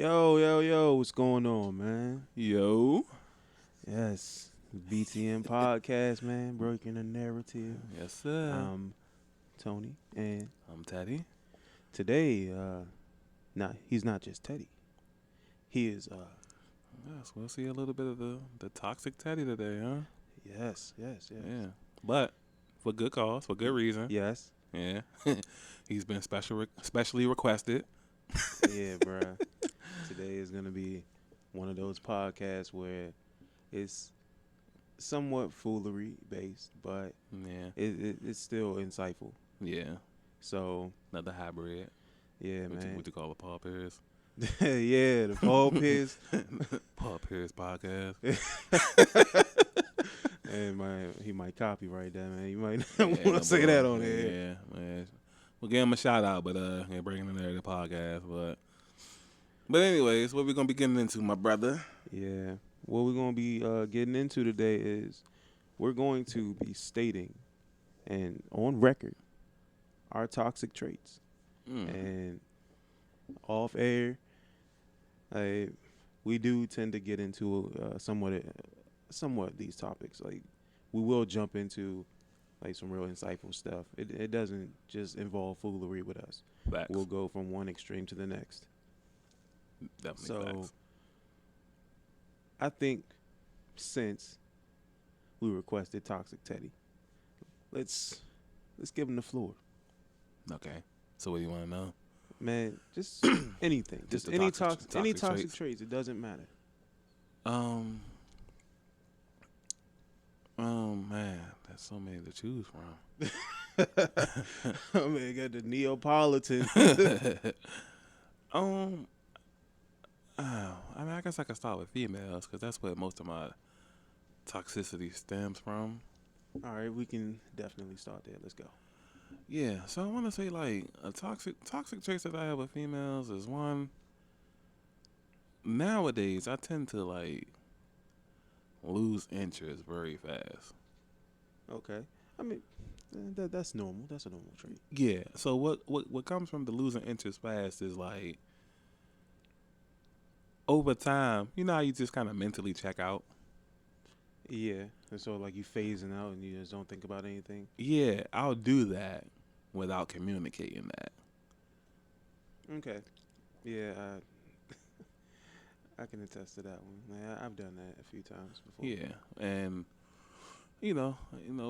Yo, what's going on, man? Yo. Yes, BTN podcast, man, breaking the narrative. Yes, sir. I'm Tony, and I'm Teddy. today, he's not just Teddy. He is, Yes, we'll see a little bit of the toxic Teddy today, huh? yes. Yeah. But for good cause, for good reason. Yes. Yeah. He's been specially requested. Yeah, bruh. Today is going to be one of those podcasts where it's somewhat foolery based, but Yeah. it's still insightful. Yeah. So, Another hybrid. yeah, What man. you call it, Paul Pierce? Yeah, the Paul Pierce. Paul Pierce podcast. And he might copyright that, man. He might Yeah, not want to say that on there. Yeah, man. We'll give him a shout out, but yeah, breaking the narrative podcast. But anyways, what we gonna be getting into, my brother? Yeah. What we're going to be getting into today is we're going to be stating and on record our toxic traits. And off air, we do tend to get into somewhat these topics. Like, we will jump into like some real insightful stuff. It doesn't just involve foolery with us. Facts. We'll go from one extreme to the next. Definitely So, facts. I think since we requested Toxic Teddy, let's give him the floor, Okay. So what do you want to know? man. Just anything, Just the any toxic any traits. toxic traits. It doesn't matter. Oh man, there's so many to choose from. I mean, got the Neapolitan. I mean, I guess I could start with females because that's where most of my toxicity stems from. All right, we can definitely start there. Let's go. Yeah, so I want to say like a toxic traits that I have with females is one. Nowadays, I tend to like lose interest very fast. Okay. I mean, that's normal. That's a normal trait. Yeah. So what comes from the losing interest fast is like over time, you know how you just kind of mentally check out? Yeah. And so, like, you phasing out and you just don't think about anything. Yeah, I'll do that without communicating that. Okay. Yeah, I can attest to that one. I've done that a few times before. Yeah, and you know,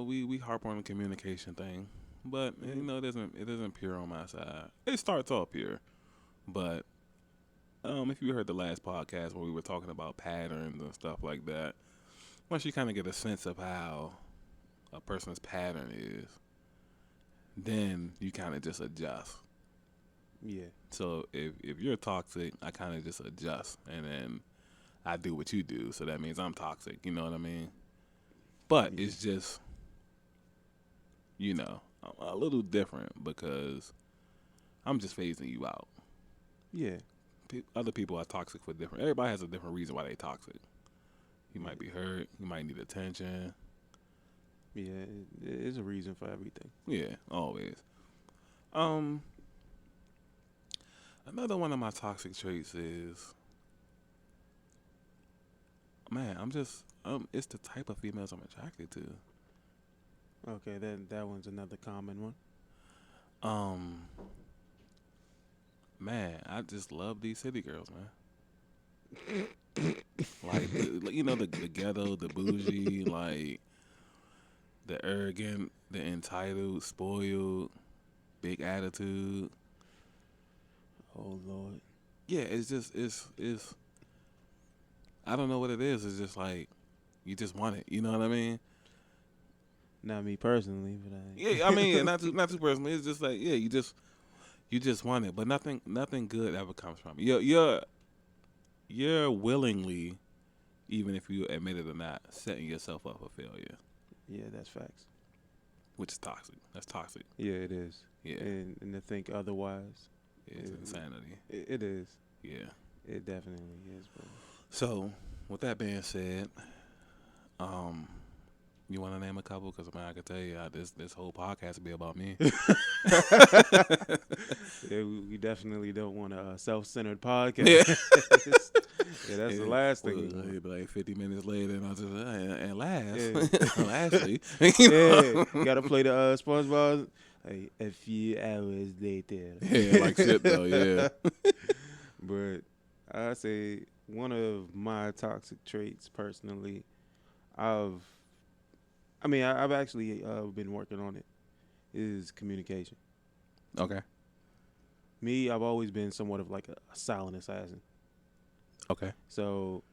we harp on the communication thing, but you know, it isn't pure on my side. It starts off pure, but if you heard the last podcast where we were talking about patterns and stuff like that, once you kind of get a sense of how a person's pattern is, then you kind of just adjust. Yeah. So if you're toxic, I kind of just adjust, and then I do what you do. So that means I'm toxic. You know what I mean? But Yeah. it's just, you know, a little different because I'm just phasing you out. Yeah. Other people are toxic for different. Everybody has a different reason why they toxic. You might be hurt. You might need attention. Yeah. There's a reason for everything. Yeah, always. Another one of my toxic traits is, man, it's the type of females I'm attracted to. Okay, that one's another common one. Man, I just love these city girls, man. Like, you know, the ghetto, the bougie, like, the arrogant, the entitled, spoiled, big attitude. Oh Lord. Yeah, it's I don't know what it is. It's just like, you just want it. You know what I mean? Not me personally, but Yeah, I mean, not too personally. It's just like, yeah, you just want it, but nothing good ever comes from it. You're willingly, even if you admit it or not, setting yourself up for failure. Yeah, that's facts. Which is toxic. That's toxic. Yeah, it is. Yeah, And to think otherwise, it's insanity. it is. Yeah. It definitely is, bro. So, with that being said, You want to name a couple? Because I can tell you, this whole podcast will be about me. Yeah, we definitely don't want a self-centered podcast. Yeah. Yeah, that's the last thing. Well, it'd be like 50 minutes later, and I was just and last, Yeah. lastly, Yeah, gotta play the SpongeBob. Like, a few hours later. Yeah, like shit though. Yeah. But I say one of my toxic traits, personally, I've actually been working on it, is communication. Okay. Me, I've always been somewhat of like a silent assassin. Okay. So,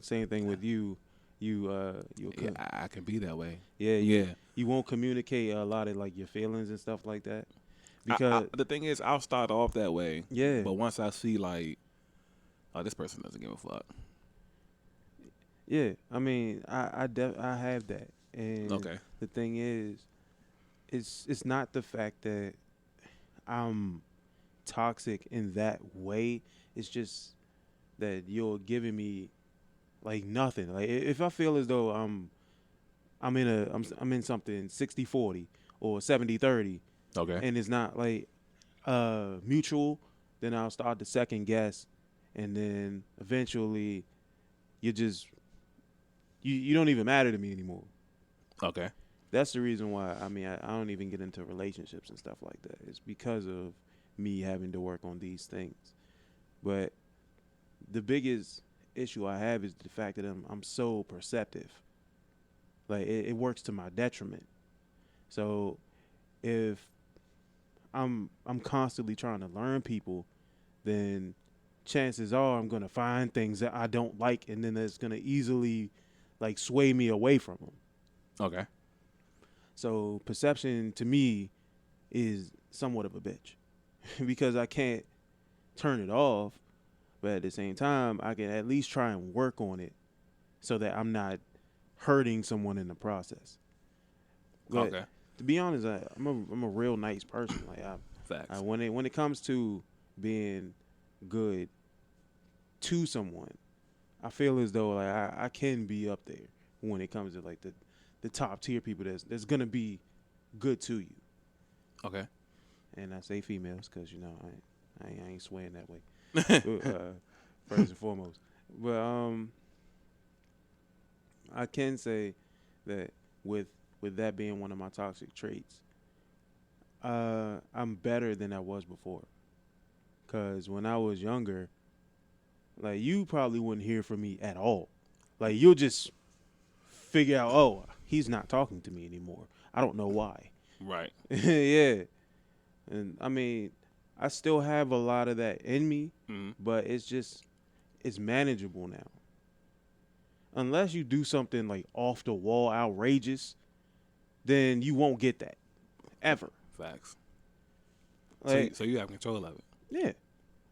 same thing with you. You Yeah, I can be that way. yeah. You won't communicate a lot of like your feelings and stuff like that. Because the thing is, I'll start off that way. yeah, But once I see like, oh, this person doesn't give a fuck. yeah. I mean, I have that, and Okay. the thing is, it's not the fact that I'm toxic in that way. It's just that you're giving me like nothing. Like if I feel as though I'm in something 60-40 or 70-30, Okay. and it's not like mutual, then I'll start to second guess, and then eventually you just you don't even matter to me anymore. Okay. That's the reason why I don't even get into relationships and stuff like that. It's because of me having to work on these things. But the biggest issue I have is the fact that I'm so perceptive. Like it works to my detriment. So if I'm constantly trying to learn people, then chances are I'm gonna find things that I don't like, and then that's gonna easily like sway me away from them. Okay. So perception to me is somewhat of a bitch because I can't turn it off, but at the same time I can at least try and work on it so that I'm not hurting someone in the process. But Okay. to be honest, I'm a real nice person. Like Facts. when it comes to being good to someone, I feel as though like I can be up there when it comes to like the top tier people that's gonna be good to you. Okay. And I say females because I ain't swaying that way. First and foremost, but I can say that with that being one of my toxic traits, I'm better than I was before. Cause when I was younger, like you probably wouldn't hear from me at all. Like you'll just figure out, oh, he's not talking to me anymore. I don't know why. Right. Yeah. And I mean, I still have a lot of that in me, but it's manageable now. Unless you do something like off the wall outrageous, then you won't get that ever. Facts. Like, so you have control of it. yeah.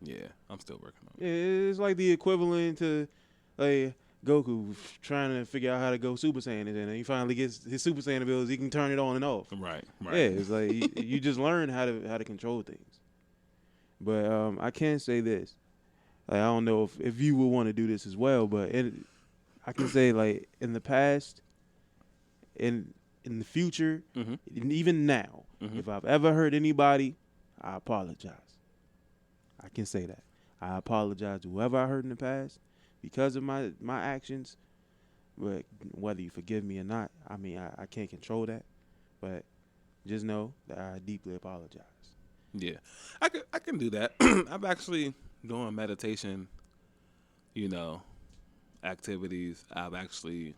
Yeah, I'm still working on it. It's like the equivalent to like Goku trying to figure out how to go Super Saiyan, and then he finally gets his Super Saiyan abilities. He can turn it on and off. Right. Yeah, it's like you just learn how to control things. But I can say this. Like, I don't know if you would want to do this as well, but I can say like in the past, in the future, and even now, if I've ever hurt anybody, I apologize. I can say that. I apologize to whoever I hurt in the past because of my actions. But whether you forgive me or not, I mean, I can't control that. But just know that I deeply apologize. Yeah, I can do that. I'm actually doing meditation, activities. I've actually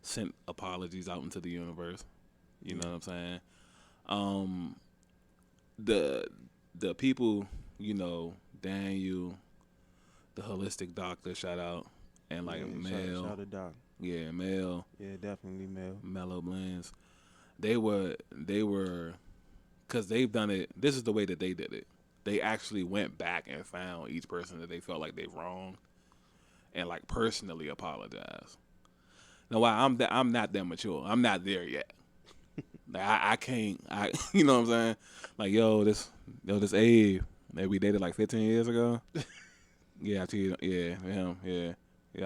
sent apologies out into the universe. You know what I'm saying? The people, Daniel, the holistic doctor, shout out, and like Mel. Shout out Doc. Yeah, Mel. Yeah, definitely Mel. Mellow Blends. They were, because they've done it. This is the way that they did it. They actually went back and found each person that they felt like they wronged, and like personally apologized. Now, why I'm not that mature. I'm not there yet. Like I can't. You know what I'm saying? Like this Abe that we dated like 15 years ago. Yeah, I cheated. Yeah, him. Yeah.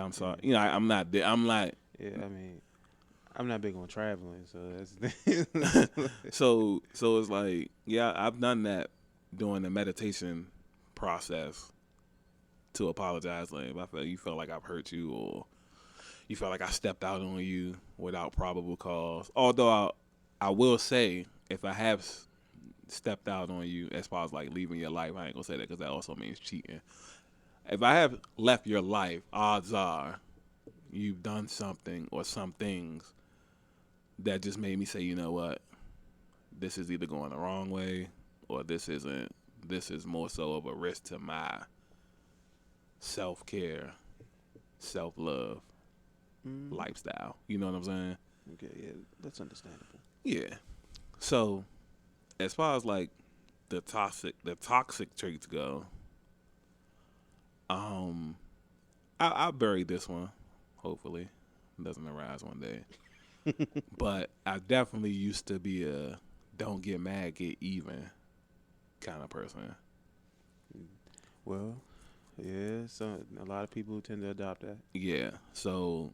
I'm sorry. I'm not there. I'm like. Yeah, I mean, I'm not big on traveling, so that's the thing. So it's like, yeah, I've done that during the meditation process to apologize. Like, if I feel you felt like I've hurt you, or you felt like I stepped out on you without probable cause. Although I will say, if I have stepped out on you as far as like leaving your life, I ain't gonna say that because that also means cheating. If I have left your life, odds are you've done something or some things that just made me say, you know what, this is either going the wrong way or this isn't. This is more so of a risk to my self-care, self-love lifestyle. You know what I'm saying? Okay, yeah, that's understandable. Yeah. So, as far as like the toxic traits go, I buried this one. Hopefully, it doesn't arise one day. But I definitely used to be a don't get mad, get even kind of person. Well, yeah, so a lot of people tend to adopt that. Yeah. So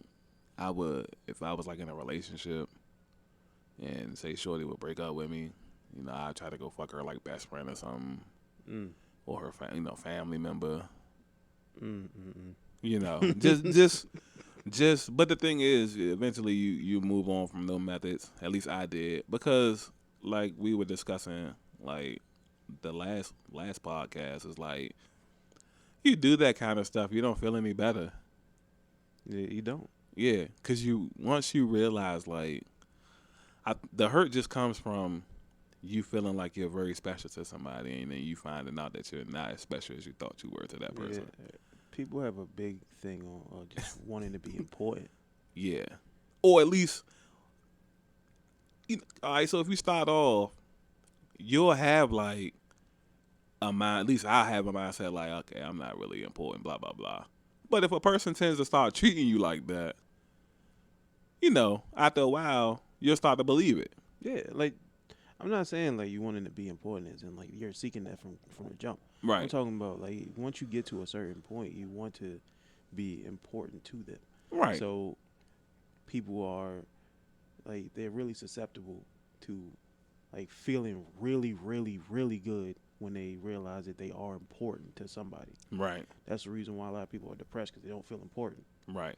I would, if I was like in a relationship and say shorty would break up with me, you know, I'd try to go fuck her like best friend or something, or her family member. You know, just. But the thing is, eventually you move on from those methods. At least I did, because like we were discussing, like the last podcast is like, you do that kind of stuff, you don't feel any better. Yeah, you don't. Yeah, because once you realize like, the hurt just comes from you feeling like you're very special to somebody, and then you finding out that you're not as special as you thought you were to that person. Yeah. People have a big thing on just wanting to be important. Yeah, or at least, all right. So if you start off, you'll have like a mind. At least I have a mindset like, okay, I'm not really important, blah blah blah. But if a person tends to start treating you like that, you know, after a while, you'll start to believe it. Yeah, like I'm not saying like you wanting to be important as in like you're seeking that from the jump. Right. I'm talking about like once you get to a certain point, you want to be important to them. Right. So people are like they're really susceptible to like feeling really, really, really good when they realize that they are important to somebody. Right. That's the reason why a lot of people are depressed, because they don't feel important. Right.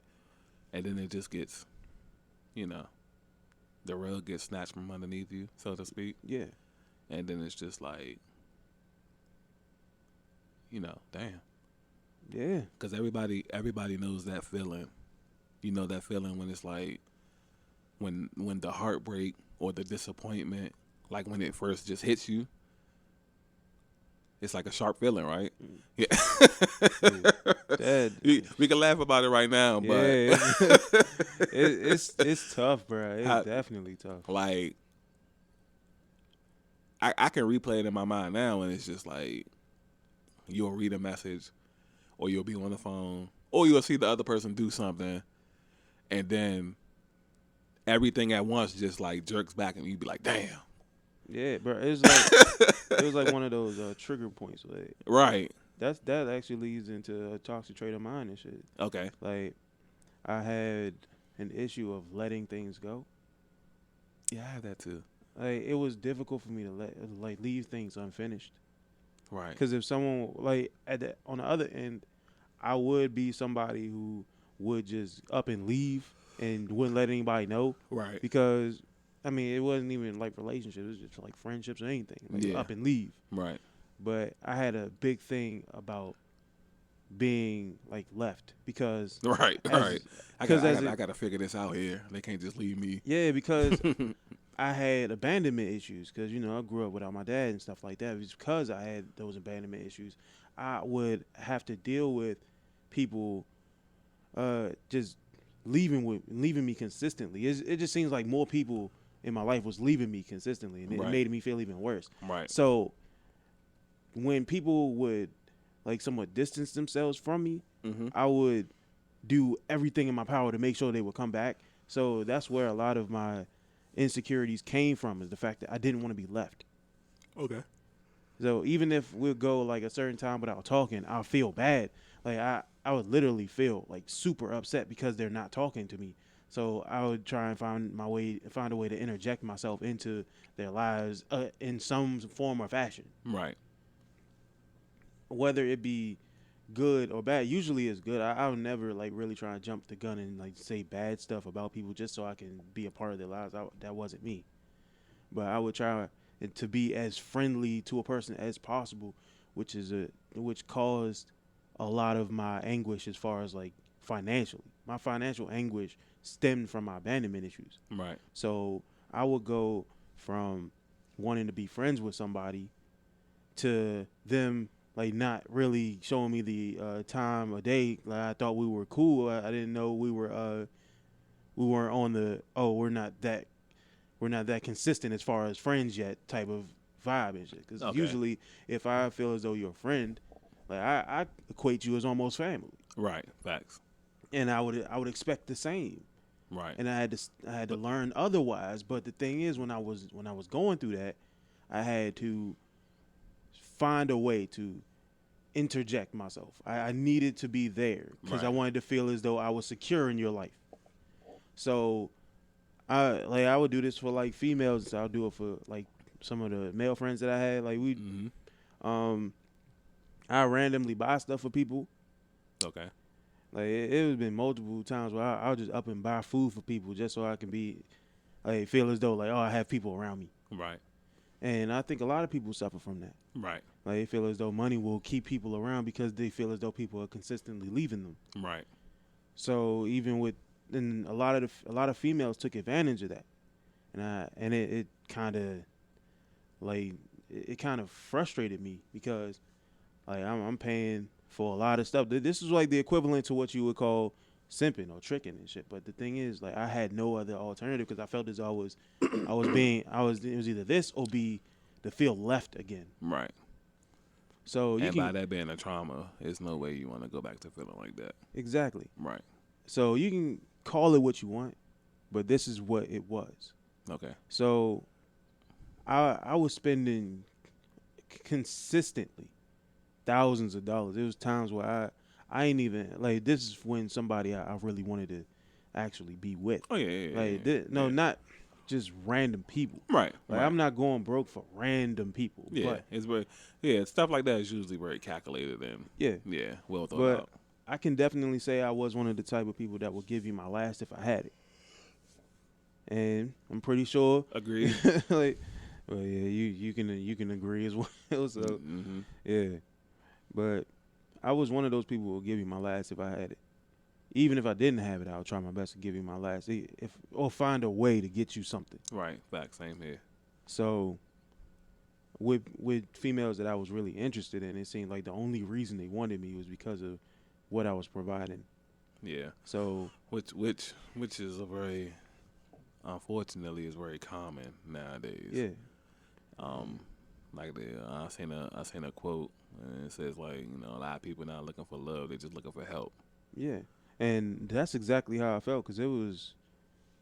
And then it just gets, you know, the rug gets snatched from underneath you, so to speak. Yeah. And then it's just like, you know, damn. Yeah. Because everybody knows that feeling. You know that feeling when it's like, when the heartbreak or the disappointment, like when it first just hits you, it's like a sharp feeling, right? Yeah. We can laugh about it right now, but it's tough, bro. It's definitely tough. Like, I can replay it in my mind now, and it's just like, you'll read a message, or you'll be on the phone, or you'll see the other person do something, and then everything at once just like jerks back, and you be like, damn. Yeah, bro. It was like one of those trigger points. Like, right. That actually leads into a toxic trait of mine and shit. Okay. Like, I had an issue of letting things go. Yeah, I have that too. Like, it was difficult for me to leave things unfinished. Right. Because if someone on the other end, I would be somebody who would just up and leave and wouldn't let anybody know. Right. Because I mean, it wasn't even like relationships; it was just like friendships or anything. Like up and leave. Right. But I had a big thing about being like left because right. I got to figure this out here. They can't just leave me. Yeah, because I had abandonment issues because I grew up without my dad and stuff like that. It was because I had those abandonment issues. I would have to deal with people just leaving me consistently. It just seems like more people in my life was leaving me consistently, and it made me feel even worse. Right. So when people would like somewhat distance themselves from me, I would do everything in my power to make sure they would come back. So that's where a lot of my insecurities came from, is the fact that I didn't want to be left. Okay. So even if we'll go like a certain time without talking, I'll feel bad. Like I would literally feel like super upset because they're not talking to me. So I would try and find a way to interject myself into their lives in some form or fashion, Right. whether it be good or bad. Usually it's good. I would never like really try to jump the gun and like say bad stuff about people just so I can be a part of their lives. That wasn't me. But I would try to be as friendly to a person as possible, which caused a lot of my anguish as far as like financially. My financial anguish stemmed from my abandonment issues. Right. So I would go from wanting to be friends with somebody to them like not really showing me the time of day. Like I thought we were cool. I didn't know we weren't on the we're not that consistent as far as friends yet type of vibe and shit. Because usually if I feel as though you're a friend, like I equate you as almost family. Right. Facts. And I would expect the same. Right. And I had to learn otherwise. But the thing is, when I was going through that, I had to find a way to interject myself. I needed to be there because I wanted to feel as though I was secure in your life. So I would do this for like females. I'll do it for like some of the male friends that I had. Like I randomly buy stuff for people. Okay. Like it has been multiple times where I'll just up and buy food for people just so I can be like feel as though like I have people around me. Right. And I think a lot of people suffer from that. Right. Like they feel as though money will keep people around because they feel as though people are consistently leaving them. Right. So even with and a lot of females took advantage of that, and it kind of like it kind of frustrated me because like I'm paying for a lot of stuff. This is like the equivalent to what you would call simping or tricking and shit. But the thing is, like I had no other alternative because I felt as though it was either this or be to feel left again. Right. So by that being a trauma, there's no way you want to go back to feeling like that. Exactly. Right. So you can call it what you want, but this is what it was. Okay. So I was spending consistently thousands of dollars. There was times where I ain't even like this is when somebody I really wanted to actually be with. Oh yeah. Like not just random people. Right. Like I'm not going broke for random people. Yeah. But, it's where stuff like that is usually very calculated and well thought out. I can definitely say I was one of the type of people that would give you my last if I had it. And I'm pretty sure. Agreed. Like, well, yeah, you can agree as well. So, yeah. But I was one of those people who would give you my last if I had it. Even if I didn't have it, I would try my best to give you my last, or find a way to get you something. Right. Back same here. So, with females that I was really interested in, it seemed like the only reason they wanted me was because of what I was providing. Yeah. So which is a very unfortunately is very common nowadays. Yeah. Like I seen a quote and it says like, a lot of people not looking for love, they're just looking for help. Yeah. And that's exactly how I felt because there was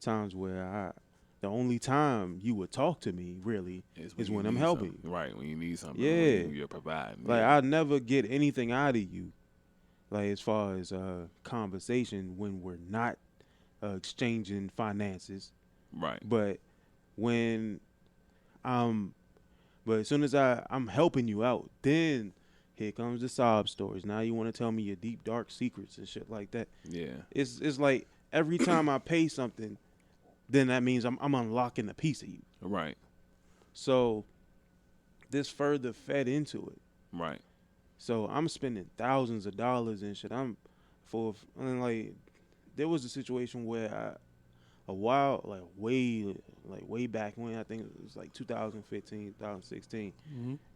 times where the only time you would talk to me really is when I'm helping. Right, when you need something. Yeah. When you're providing. Like I'll never get anything out of you. Like as far as conversation when we're not exchanging finances. Right. But when but as soon as I'm helping you out, then here comes the sob stories. Now you want to tell me your deep dark secrets and shit like that. Yeah. It's like every time I pay something, then that means I'm unlocking a piece of you. Right. So this further fed into it. Right. So I'm spending thousands of dollars and shit. There was a situation where way back when, I think it was like 2015, 2016,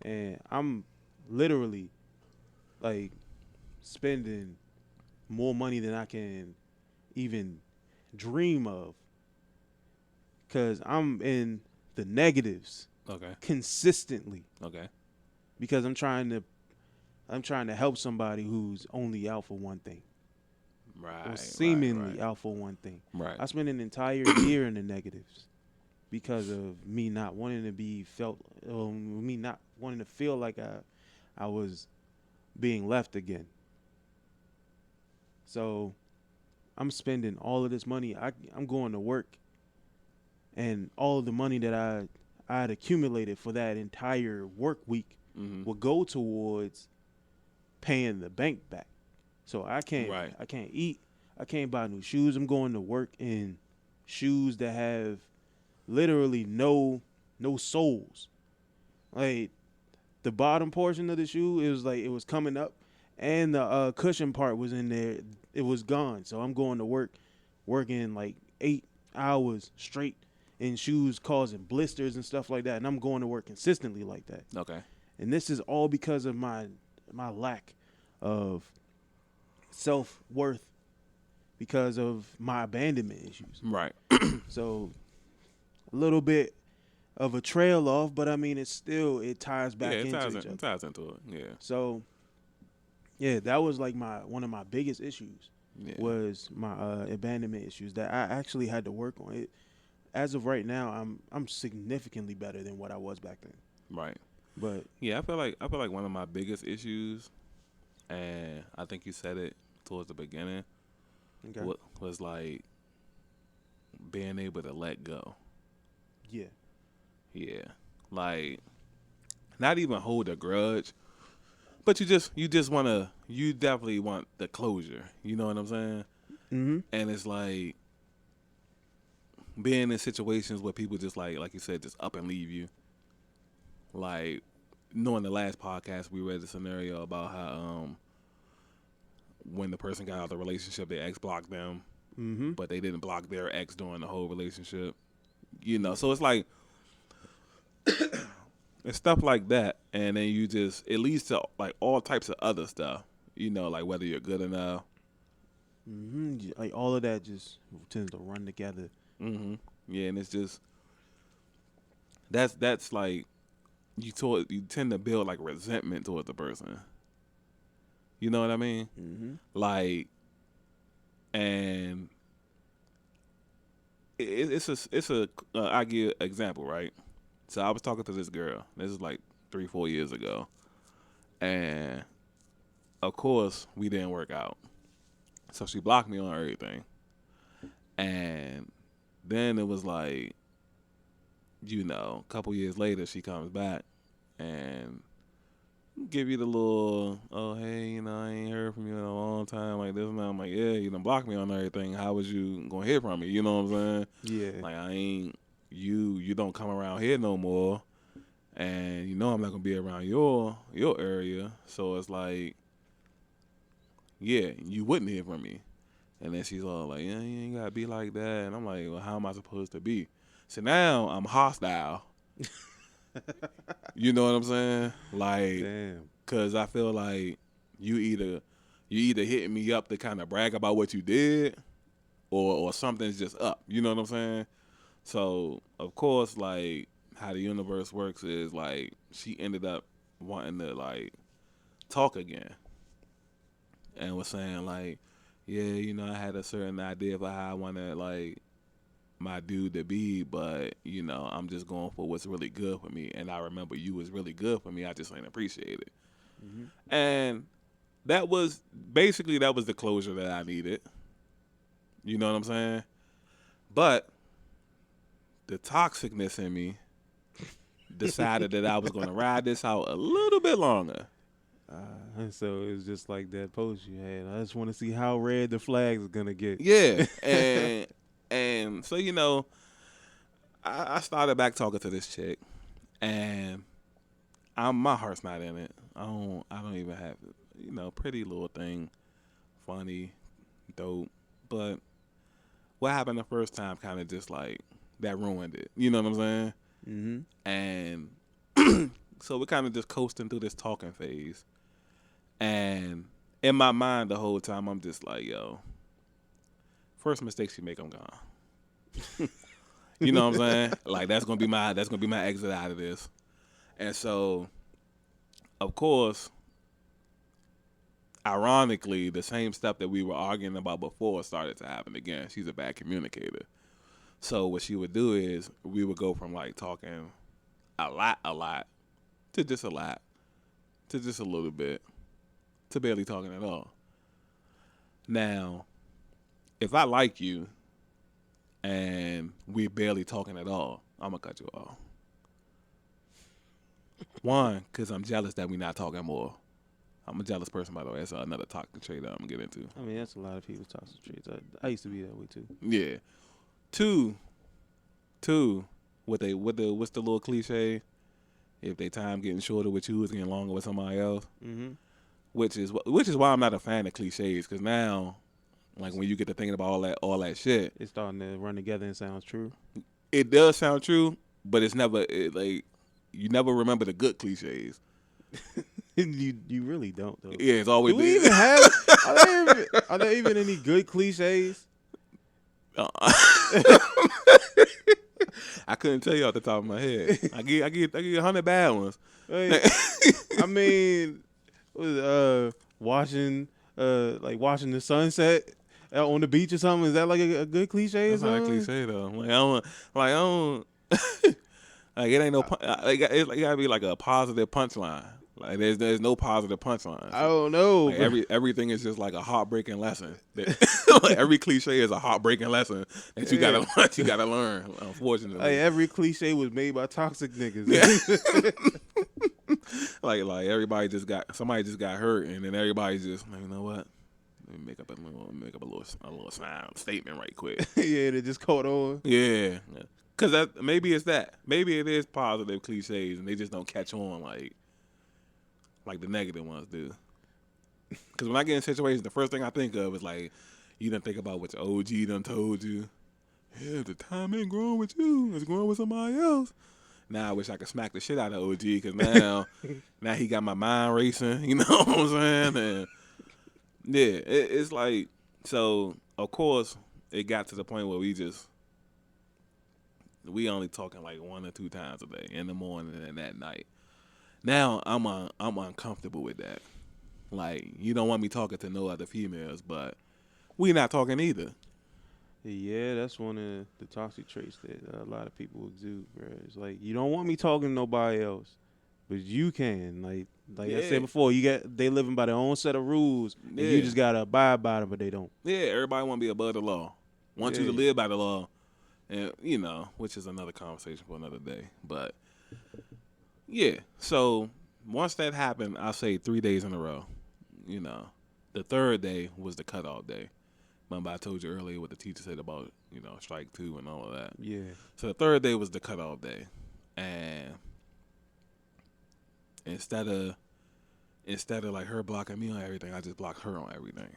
and I'm literally like spending more money than I can even dream of because I'm in the negatives. Okay. Consistently. Okay. Because I'm trying to help somebody who's only out for one thing. Right. Or seemingly out for one thing. Right. I spent an entire year in the negatives because of me not wanting to be felt, me not wanting to feel like I was being left again. So I'm spending all of this money. I'm going to work, and all of the money that I had accumulated for that entire work week will go towards paying the bank back. So I can't eat. I can't buy new shoes. I'm going to work in shoes that have literally no soles. Like the bottom portion of the shoe, it was coming up, and the cushion part was in there. It was gone. So I'm going to working like 8 hours straight in shoes, causing blisters and stuff like that. And I'm going to work consistently like that. Okay. And this is all because of my lack of self-worth, because of my abandonment issues. Right. So a little bit of a trail off, but I mean, it ties back into each other. It ties into it. Yeah. So, yeah, that was like one of my biggest issues was my abandonment issues that I actually had to work on. It as of right now, I'm significantly better than what I was back then. Right. But yeah, I feel like one of my biggest issues, and I think you said it towards the beginning, was like being able to let go. Yeah. Yeah. Like not even hold a grudge, but you definitely want the closure. You know what I'm saying? Mm-hmm. And it's like being in situations where people just like you said, just up and leave you. Like, knowing the last podcast, we read the scenario about how when the person got out of the relationship, their ex blocked them, but they didn't block their ex during the whole relationship. You know, so it's like it's stuff like that, and then it leads to like all types of other stuff. You know, like whether you're good enough. Like all of that just tends to run together. Yeah, and it's just that's like you tend to build like resentment towards the person. You know what I mean? Like, and it's a I give an example, right? So I was talking to this girl. This is like 3-4 years ago, and of course we didn't work out. So she blocked me on everything, and then it was like, you know, a couple years later, she comes back and give you the little, oh, hey, you know, I ain't heard from you in a long time, like this and that. I'm like, yeah, you done blocked me on everything. How was you going to hear from me? You know what I'm saying? Yeah. Like, I ain't, you don't come around here no more. And you know I'm not going to be around your area. So it's like, yeah, you wouldn't hear from me. And then she's all like, yeah, you ain't got to be like that. And I'm like, well, how am I supposed to be? So now I'm hostile. You know what I'm saying? Like, damn. Cause I feel like you either hitting me up to kind of brag about what you did, or something's just up. You know what I'm saying? So of course, like how the universe works is like she ended up wanting to like talk again, and was saying like, yeah, you know, I had a certain idea of how I wanted like my dude to be, but you know, I'm just going for what's really good for me. And I remember you was really good for me. I just ain't appreciate it. And that was the closure that I needed. You know what I'm saying? But the toxicness in me decided that I was going to ride this out a little bit longer. So it was just like that post you had. I just want to see how red the flags are going to get. Yeah. And so, you know, I started back talking to this chick, and my heart's not in it. I don't even have, you know, pretty little thing, funny, dope. But what happened the first time kind of just like that ruined it. You know what I'm saying? And so we're kind of just coasting through this talking phase. And in my mind the whole time, I'm just like, yo, first mistake she make, I'm gone. You know what I'm saying? Like that's gonna be my exit out of this. And so, of course, ironically, the same stuff that we were arguing about before started to happen again. She's a bad communicator. So what she would do is we would go from like talking a lot to just a lot to just a little bit to barely talking at all. Now, if I like you and we're barely talking at all, I'm gonna cut you off. One, because I'm jealous that we're not talking more. I'm a jealous person, by the way. That's another toxic trait that I'm gonna get into. I mean, that's a lot of people's toxic traits. I used to be that way too. Yeah. Two, what's the little cliche? If they time getting shorter with you, it's getting longer with somebody else. Mm-hmm. Which is why I'm not a fan of cliches. Because now, like when you get to thinking about all that shit, It's starting to run together and sounds true. it does sound true, but it's never like you never remember the good cliches. you really don't though. Yeah, it's always Do we even have? Are there even any good cliches? I couldn't tell you off the top of my head. I get 100 bad ones. Like, I mean, watching the sunset on the beach or something. Is that like a good cliche? That's or not a something? cliche though. I don't. Like it ain't no. It gotta be like a positive punchline. Like there's no positive punchline. I don't know. Like everything is just like a heartbreaking lesson. Like every cliche is a heartbreaking lesson that you gotta learn. Unfortunately, Like every cliche was made by toxic niggas. like somebody just got hurt, and then everybody's just like, you know what? Let me make up a little sound statement right quick. Yeah, they just caught on. Yeah, because maybe it's that. Maybe it is positive cliches, and they just don't catch on like the negative ones do. Because when I get in situations, the first thing I think of is like, you done think about what your OG done told you. Yeah, the time ain't growing with you. It's growing with somebody else. Now I wish I could smack the shit out of OG because now he got my mind racing. You know what I'm saying? And yeah, it's like, so of course it got to the point where we only talking like 1 or 2 times a day, in the morning and at night. Now I'm uncomfortable with that. Like, you don't want me talking to no other females, but we not talking either. Yeah, that's one of the toxic traits that a lot of people exude, bro. It's like, you don't want me talking to nobody else, but you can. Like I said before, they living by their own set of rules, and you just gotta abide by them, but they don't. Yeah, everybody want to be above the law. Want you to live by the law, and which is another conversation for another day. But yeah, so once that happened, I'll say 3 days in a row. The third day was the cutoff day. Remember I told you earlier what the teacher said about, strike 2 and all of that. Yeah. So the third day was the cutoff day. And instead of like her blocking me on everything, I just blocked her on everything.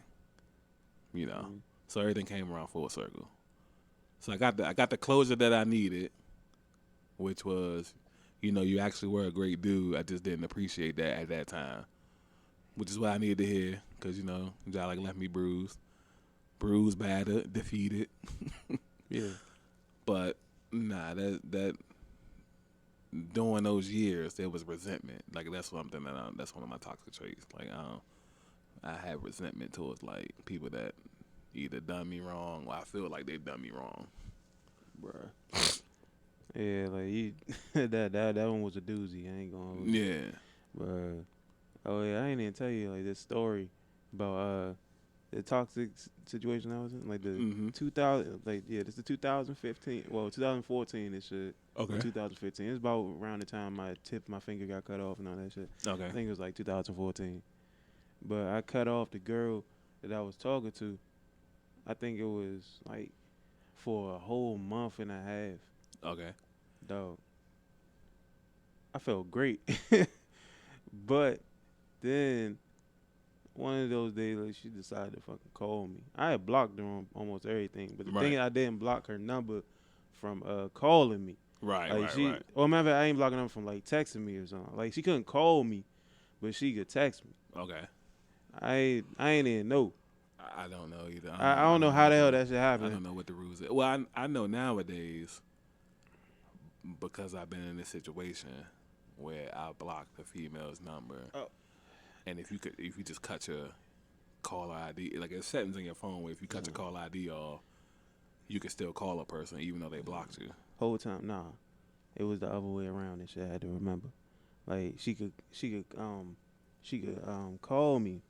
Mm-hmm. So everything came around full circle. So I got the closure that I needed, which was, you actually were a great dude. I just didn't appreciate that at that time. Which is what I needed to hear, because, y'all like left me bruised, battered, defeated. Yeah. But, nah, that during those years, there was resentment. Like, that's something that's one of my toxic traits. Like, I have resentment towards, like, people that either done me wrong or I feel like they've done me wrong. Bruh. Yeah, like, that one was a doozy. I ain't gonna... Yeah. Bruh. Oh yeah, I ain't even tell you like this story about the toxic situation I was in, like the 2000, this is the 2015, 2014 and shit. Okay. 2015. It's about around the time my finger got cut off and all that shit. Okay. I think it was like 2014. But I cut off the girl that I was talking to. I think it was like for a whole month and a half. Okay. Dog. I felt great, but. Then one of those days, like, she decided to fucking call me. I had blocked her on almost everything, but the thing is, I didn't block her number from calling me. Right, right. Or matter of fact, I ain't blocking her from like texting me or something. Like she couldn't call me, but she could text me. Okay. I ain't even know. I don't know either. I don't know how the hell that shit happened. I don't know what the rules are. Well, I know nowadays, because I've been in this situation where I blocked the female's number. Oh. And if you just cut your caller ID, like there's settings in your phone where if you cut your caller ID off, you can still call a person even though they blocked you. Whole time, nah, it was the other way around and shit. I had to remember, like she could call me,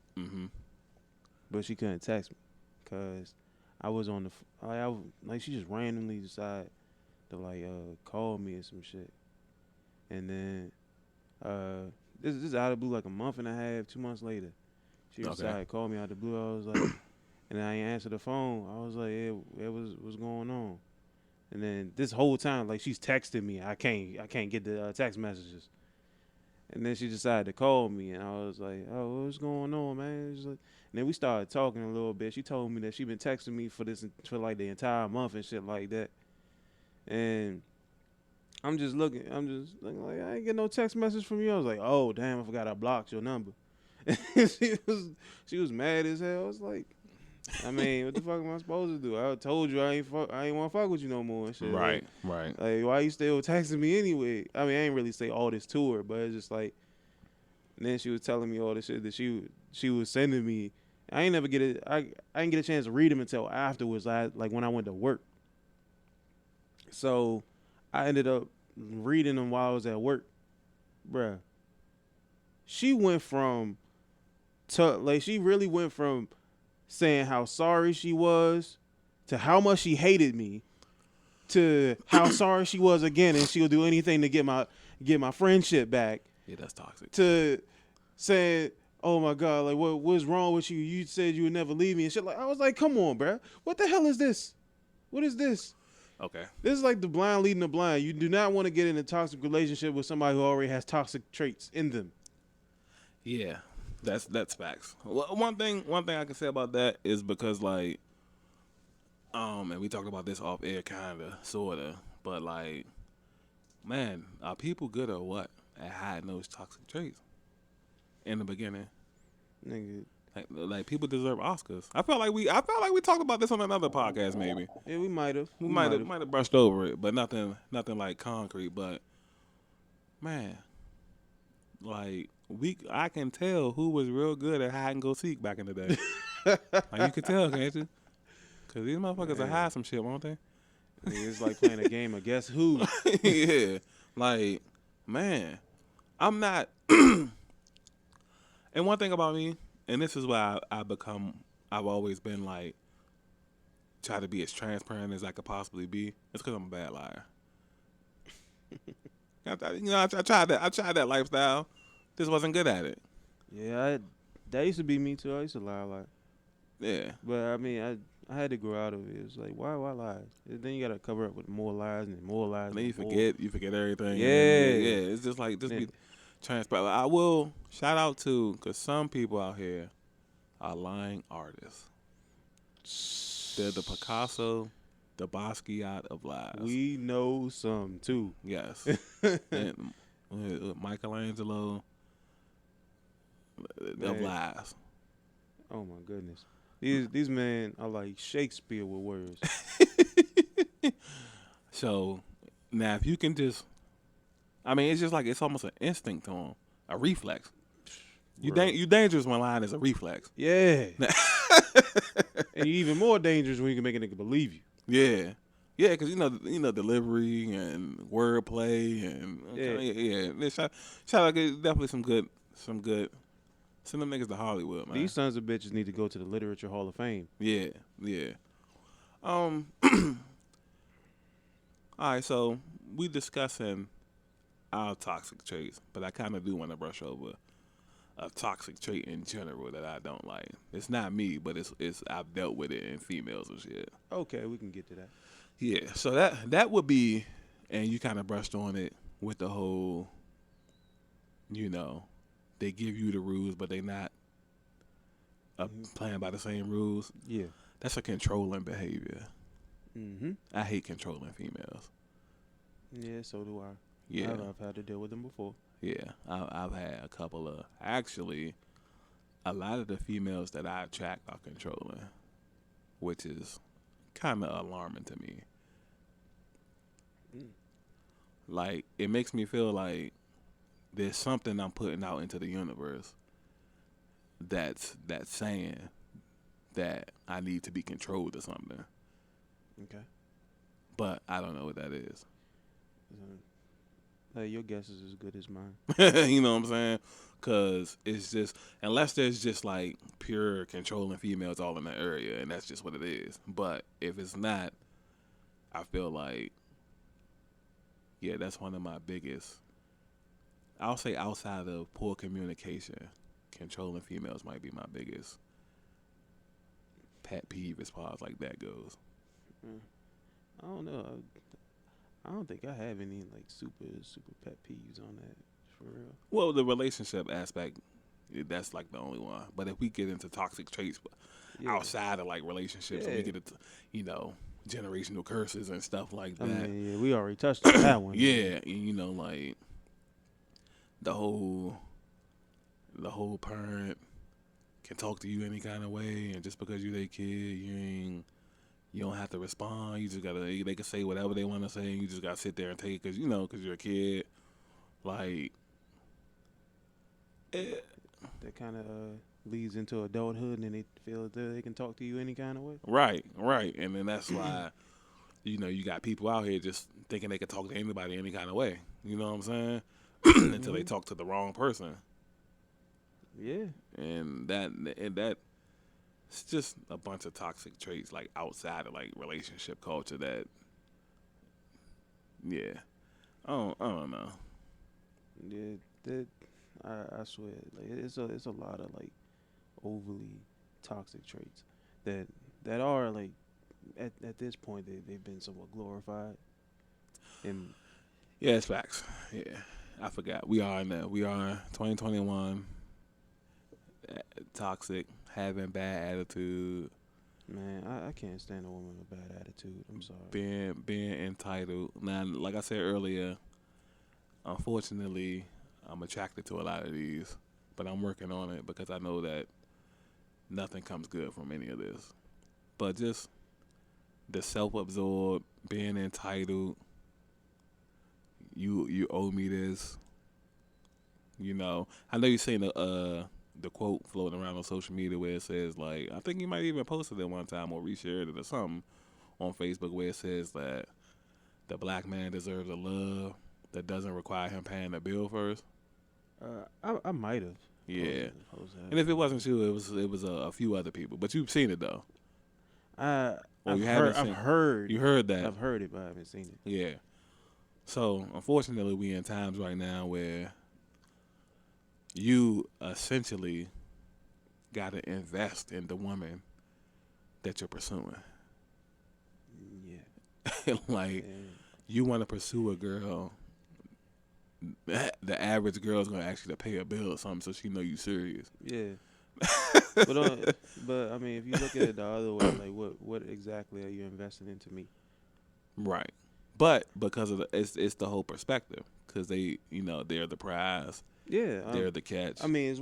but she couldn't text me, cause I was on the like she just randomly decided to like call me or some shit, and then this is out of the blue, like a month and a half, 2 months later, she decided to call me out of the blue. I was like, and I ain't answered the phone. I was like, yeah, what's going on? And then this whole time, like she's texting me, I can't get the text messages. And then she decided to call me, and I was like, "Oh, what's going on, man?" Like, and then we started talking a little bit. She told me that she been texting me for like the entire month and shit like that. And I'm just looking like I ain't get no text message from you. I was like, "Oh, damn, I forgot I blocked your number." she was mad as hell. I was like, I mean, what the fuck am I supposed to do? I told you I ain't want to fuck with you no more and shit. Right. Like, why you still texting me anyway? I mean, I ain't really say all this to her, but it's just like, and then she was telling me all this shit that she was sending me. I ain't never get it. I didn't get a chance to read them until afterwards. Like when I went to work. So I ended up reading them while I was at work, bruh. She went from she really went from saying how sorry she was to how much she hated me to how sorry she was again and she'll do anything to get my friendship back. Yeah, that's toxic. To saying, oh my God, like what's wrong with you? You said you would never leave me and shit. Like I was like, come on, bruh. What the hell is this? What is this? Okay. This is like the blind leading the blind. You do not want to get in a toxic relationship with somebody who already has toxic traits in them. Yeah. That's facts. Well, one thing I can say about that is because like, and we talked about this off air, kinda, sorta, but like, man, are people good or what at hiding those toxic traits in the beginning? Nigga. Like people deserve Oscars. I felt like we talked about this on another podcast, maybe. Yeah, we might have. We might have brushed over it, but nothing like concrete. But man, like I can tell who was real good at hide and go seek back in the day. Like you can tell, can't you? Because these motherfuckers will hide some shit, won't they? It's like playing a game of Guess Who. Yeah, like man, I'm not. And one thing about me, and this is why I've always been like, try to be as transparent as I could possibly be. It's because I'm a bad liar. I tried that lifestyle. Just wasn't good at it. Yeah, that used to be me too. I used to lie a lot. Yeah. But I mean, I had to grow out of it. It's like, why lie? Then you gotta cover up with more lies and more lies. And then you forget everything. Yeah. Yeah. It's just like, be transparent. I will shout out to, because some people out here are lying artists. They're the Picasso, the Basquiat of lies. We know some too. Yes. And Michelangelo of lies. Oh my goodness. These men are like Shakespeare with words. So now if you can just, I mean, it's just like it's almost an instinct to them, a reflex. You dangerous when lying is a reflex. Yeah. And you're even more dangerous when you can make a nigga believe you. Yeah. Yeah, because you know delivery and wordplay and yeah. Shout out, definitely some good. Send them niggas to Hollywood, man. These sons of bitches need to go to the Literature Hall of Fame. Yeah. All right, so we discussing our toxic traits, but I kind of do want to brush over a toxic trait in general that I don't like. It's not me, but it's I've dealt with it in females and shit. Okay, we can get to that. Yeah, so that would be, and you kind of brushed on it with the whole, they give you the rules, but they not playing by the same rules. Yeah. That's a controlling behavior. Mm-hmm. I hate controlling females. Yeah, so do I. Yeah. I've had to deal with them before. Yeah, I've had a couple of, actually, a lot of the females that I attract are controlling, which is kind of alarming to me. Like, it makes me feel like there's something I'm putting out into the universe that's saying that I need to be controlled or something. Okay. But I don't know what that is. Your guess is as good as mine. You know what I'm saying? Because it's just, unless there's just like pure controlling females all in that area, and that's just what it is. But if it's not, I feel like, yeah, that's one of my biggest. I'll say outside of poor communication, controlling females might be my biggest pet peeve as far as like that goes. I don't know. I don't think I have any like super pet peeves on that for real. Well, the relationship aspect, that's like the only one. But if we get into toxic traits outside of like relationships, and we get into, generational curses and stuff like that. I mean, yeah, we already touched on that one. Yeah, like the whole parent can talk to you any kind of way, and just because you're their kid, you don't have to respond. You just gotta. They can say whatever they want to say, and you just gotta sit there and take it because you're a kid. Like, that kind of leads into adulthood, and then they feel that they can talk to you any kind of way. Right, and then that's why, you got people out here just thinking they can talk to anybody any kind of way. You know what I'm saying? Until they talk to the wrong person. Yeah. And that it's just a bunch of toxic traits like outside of like relationship culture that, yeah, I don't know. Yeah, that I swear, like it's a lot of like overly toxic traits that are like at this point they've been somewhat glorified. And yeah, it's facts. Yeah, I forgot. We are 2021. Toxic, having bad attitude. Man, I can't stand a woman with bad attitude. I'm sorry. Being entitled. Now, like I said earlier, unfortunately, I'm attracted to a lot of these, but I'm working on it because I know that nothing comes good from any of this. But just the self-absorbed, being entitled. You owe me this. I know you've seen the quote floating around on social media where it says, like, I think you might even posted it one time or reshared it or something on Facebook where it says that the black man deserves a love that doesn't require him paying the bill first. I might have. Yeah. And if it wasn't you, it was a few other people. But you've seen it though. I've heard. You heard that. I've heard it, but I haven't seen it. Yeah. So unfortunately, we in times right now where you essentially got to invest in the woman that you're pursuing. Yeah. You want to pursue a girl, the average girl is going to ask you to pay a bill or something so she know you serious. Yeah. but I mean, if you look at it the other way, like what exactly are you investing into me? Right. But because of it's the whole perspective, because they, they're the prize. Yeah, they're the catch. I mean,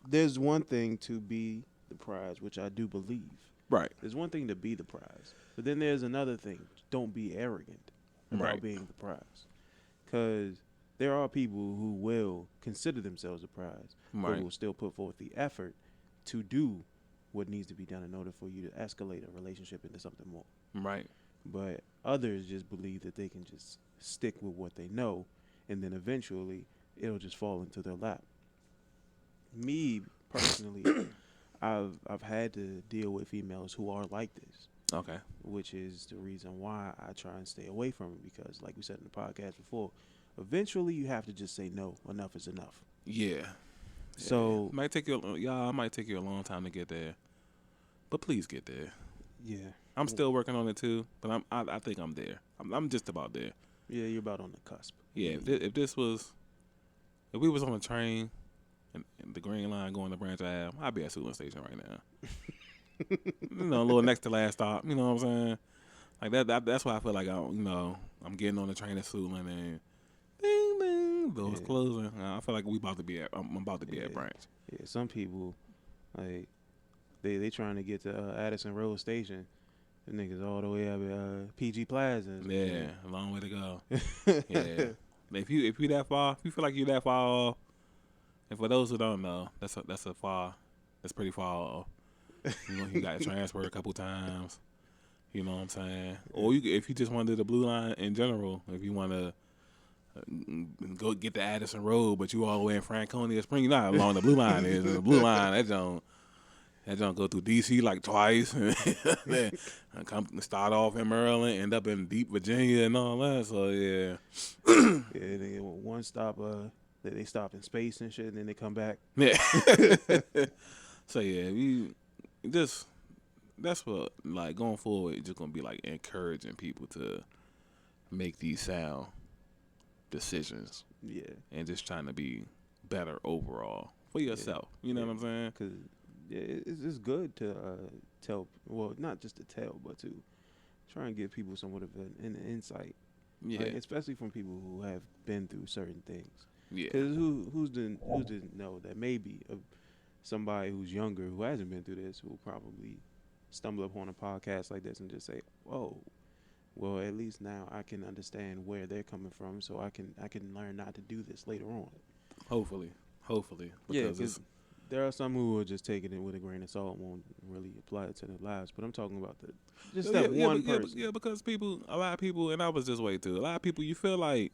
there's one thing to be the prize, which I do believe. Right. There's one thing to be the prize, but then there's another thing. Don't be arrogant about being the prize, because there are people who will consider themselves a prize, but will still put forth the effort to do what needs to be done in order for you to escalate a relationship into something more. Right. But others just believe that they can just stick with what they know, and then eventually it'll just fall into their lap. Me personally, I've had to deal with females who are like this. Okay. Which is the reason why I try and stay away from it, because like we said in the podcast before, eventually you have to just say no. Enough is enough. Yeah. So it might take you it might take you a long time to get there. But please get there. Yeah. I'm still working on it too, but I think I'm there. I'm just about there. Yeah, you're about on the cusp. Yeah, if we was on a train and the Green Line going to Branch Ave, I'd be at Suitland Station right now. A little next to last stop. You know what I'm saying? Like that's why I feel like I'm getting on the train at Suitland and ding ding, doors closing. I feel like I'm about to be at Branch. Yeah, some people like they trying to get to Addison Road Station. The niggas all the way up at PG Plaza. Yeah, a long way to go. Yeah. If you that far, if you feel like you're that far off, and for those who don't know, that's pretty far off. You got to transfer a couple times. You know what I'm saying? Or if you just want to do the Blue Line in general, if you want to go get to Addison Road, but you all the way in Franconia Spring. You know how long the blue line is. And the blue line, that don't go through D.C. like twice. Then start off in Maryland, end up in deep Virginia and all that. So, yeah. Yeah, they get one stop, they stop in space and shit, and then they come back. Yeah. So, yeah, that's what, like, going forward, it's just going to be, like, encouraging people to make these sound decisions. Yeah. And just trying to be better overall for yourself. You know what I'm saying? Because it's good to tell, well, not just to tell, but to try and give people somewhat of an insight. Yeah. Like, especially from people who have been through certain things. Yeah. Because who didn't know that maybe somebody who's younger who hasn't been through this will probably stumble upon a podcast like this and just say, "Oh, well, at least now I can understand where they're coming from, so I can learn not to do this later on." Hopefully. Because there are some who will just take it in with a grain of salt and won't really apply it to their lives. But I'm talking about one person. Yeah, because a lot of people, and I was this way too. A lot of people, you feel like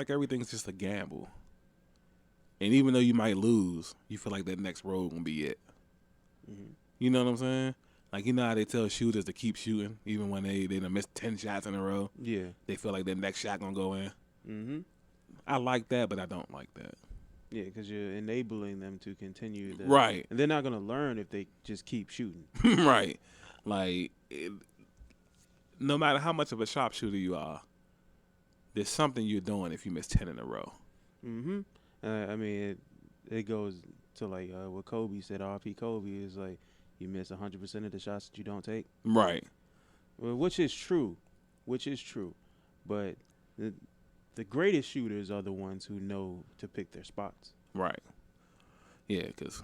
everything's just a gamble, and even though you might lose, you feel like that next road gonna be it. Mm-hmm. You know what I'm saying? Like, you know how they tell shooters to keep shooting even when they done missed 10 shots in a row. Yeah, they feel like their next shot gonna go in. Mm-hmm. I like that, but I don't like that. Yeah, because you're enabling them to continue. Right. And they're not going to learn if they just keep shooting. Right. Like, no matter how much of a sharpshooter you are, there's something you're doing if you miss 10 in a row. Mm-hmm. I mean, it goes to, like, what Kobe said, R.P. Kobe, is like, you miss 100% of the shots that you don't take. Right. Well, which is true. But the greatest shooters are the ones who know to pick their spots. Right. Yeah, because,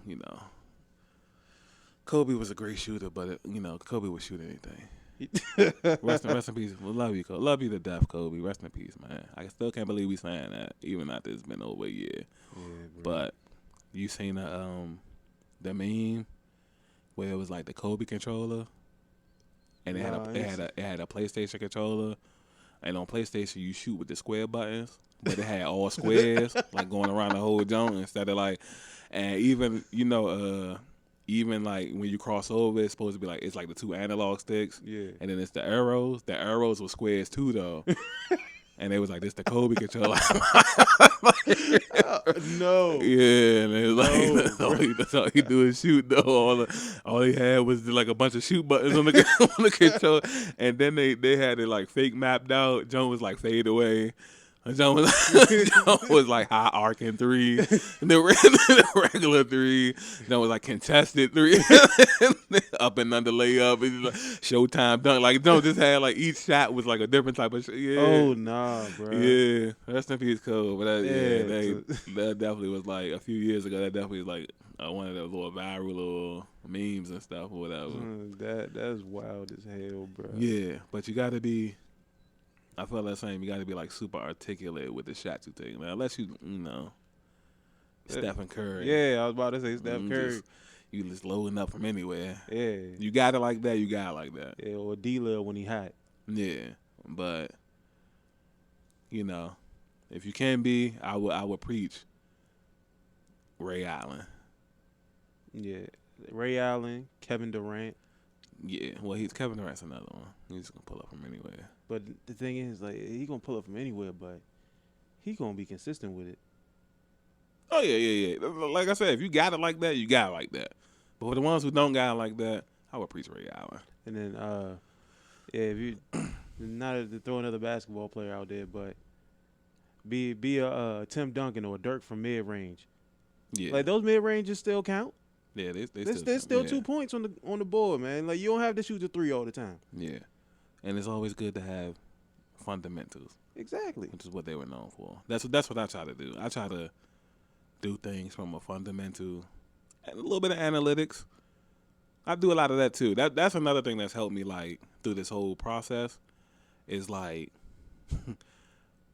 Kobe was a great shooter, but, Kobe would shoot anything. Rest in peace. We love you, Kobe. Love you to death, Kobe. Rest in peace, man. I still can't believe we saying that, even after it's been over a year. Yeah, but you seen the meme where it was like the Kobe controller, and it had a PlayStation controller. And on PlayStation, you shoot with the square buttons, but it had all squares, like going around the whole joint instead of like, and even, even like when you cross over, it's supposed to be like, it's like the two analog sticks. Yeah. And then it's the arrows. The arrows were squares too, though. And they was like, this the Kobe controller. No. Yeah, and it was like, that's all he do is shoot, though. All he had was like a bunch of shoot buttons on the controller. And then they had it like fake mapped out. Joan was like fade away. Joan was like high arcing 3. The regular 3. Joan was like contested 3. Up and under layup. Like Showtime dunk. Like Joan just had like each shot was like a different type of shot. Yeah. Oh nah, bro. Yeah. Rest in peace, Cole. But that definitely was like a few years ago. That definitely was like one of those little viral little memes and stuff or whatever. That's wild as hell, bro. Yeah, but you got to be. I feel that same. You got to be like super articulate with the shots you take, man. Unless Stephen Curry. Yeah, I was about to say Steph Curry. You just loading up from anywhere. Yeah. You got it like that. You got it like that. Yeah, or D-Lil when he hot. Yeah, but if you can be, I would preach Ray Allen. Yeah, Ray Allen, Kevin Durant. Yeah, well, Kevin Durant's another one. He's gonna pull up from anywhere. But the thing is, like, he gonna pull up from anywhere, but he gonna be consistent with it. Oh yeah. Like I said, if you got it like that, you got it like that. But for the ones who don't got it like that, I would preach Ray Allen. And then, if you not to throw another basketball player out there, but be a Tim Duncan or a Dirk from mid range. Yeah, like those mid ranges still count. Yeah, there's still 2 points on the board, man. Like, you don't have to shoot the 3 all the time. Yeah, and it's always good to have fundamentals. Exactly, which is what they were known for. That's what I try to do. I try to do things from a fundamental and a little bit of analytics. I do a lot of that too. That's another thing that's helped me like through this whole process is like